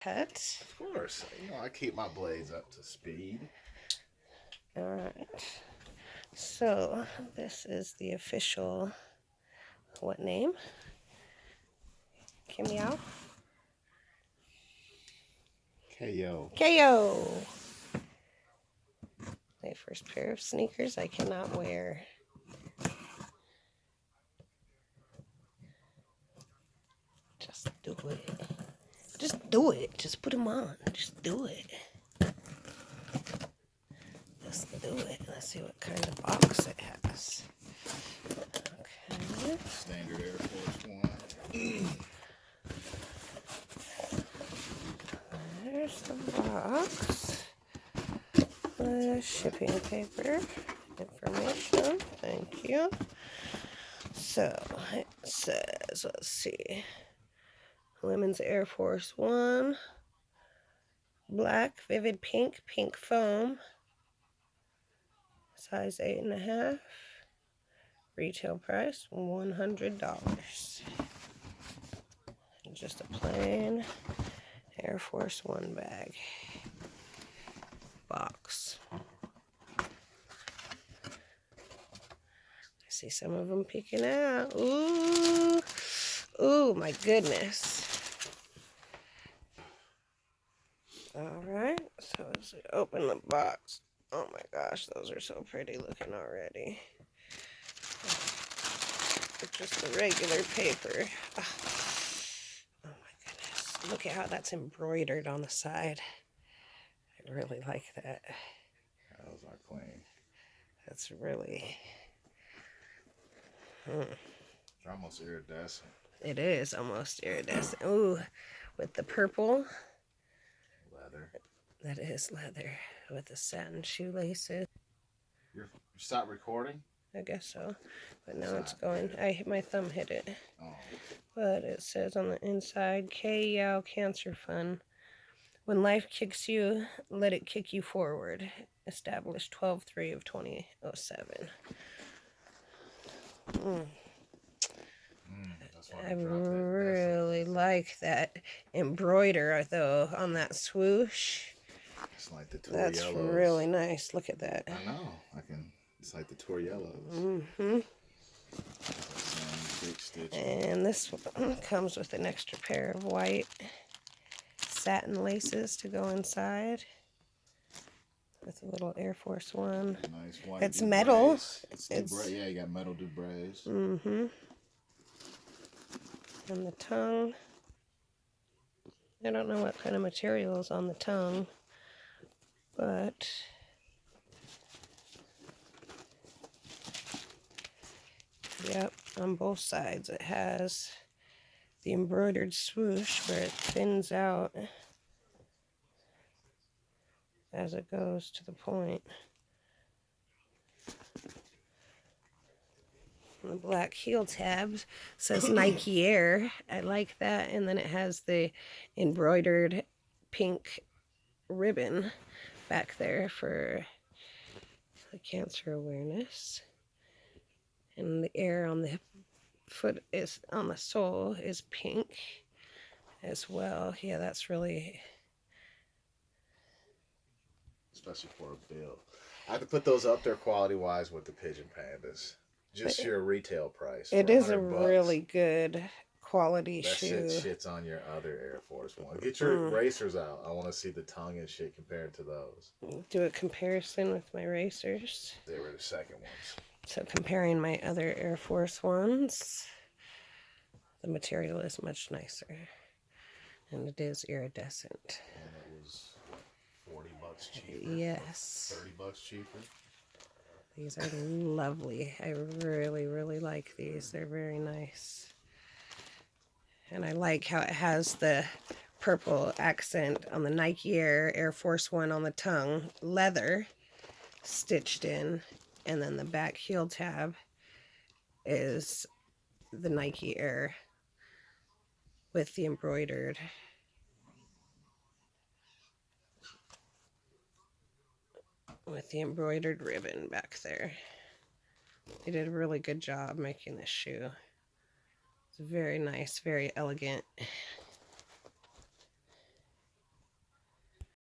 Cut. Of course. You know, I keep my blades up to speed. Alright. So, this is the official, what name? Kim Yow? KO. KO! My first pair of sneakers I cannot wear. Just do it. Just do it. Just put them on. Just do it. Just do it. Let's see what kind of box it has. Okay. Standard Air Force One. There's the box. Shipping paper. Information. Thank you. So, it says, let's see. Women's Air Force One. Black, vivid pink, pink foam. Size 8.5. Retail price $100. And just a plain Air Force One bag. Box. I see some of them peeking out. Ooh. Ooh, my goodness. Alright, so as we open the box, oh my gosh, those are so pretty looking already. It's just the regular paper. Oh my goodness. Look at how that's embroidered on the side. I really like that. Those are clean. That's really... It's almost iridescent. It is almost iridescent. Ooh, with the purple. Leather. That is leather with the satin shoelaces. You stopped recording? I guess so. But now it's going. My thumb hit it. Oh. But it says on the inside, Yow Cancer Fund. When life kicks you, let it kick you forward. Established 12/3 of 2007. I really like that embroider though on that swoosh. It's like the That's really nice. Look at that. I know. It's like the Torellos. Mm-hmm. And this one comes with an extra pair of white satin laces to go inside. With a little Air Force One. Nice white. It's metal. Yeah, you got metal Dubrays. Mm-hmm. And the tongue. I don't know what kind of material is on the tongue, but yep, on both sides it has the embroidered swoosh where it thins out as it goes to the point. The black heel tabs says Nike Air. I like that. And then it has the embroidered pink ribbon back there for the cancer awareness. And the air on the foot is on the sole is pink as well. Yeah, that's really, especially for a bill. I have to put those up there quality wise with the Pigeon Pandas. Just your retail price. It is a really good quality shoe. That shit's on your other Air Force One. Get your racers out. I want to see the tongue and shit compared to those. Do a comparison with my racers. They were the second ones. So comparing my other Air Force Ones, the material is much nicer. And it is iridescent. And it was $40 cheaper. Yes. $30 cheaper. These are lovely. I really, really like these. They're very nice. And I like how it has the purple accent on the Nike Air Force One on the tongue. Leather stitched in. And then the back heel tab is the Nike Air with the embroidered ribbon back there. They did a really good job making this shoe. It's very nice, very elegant.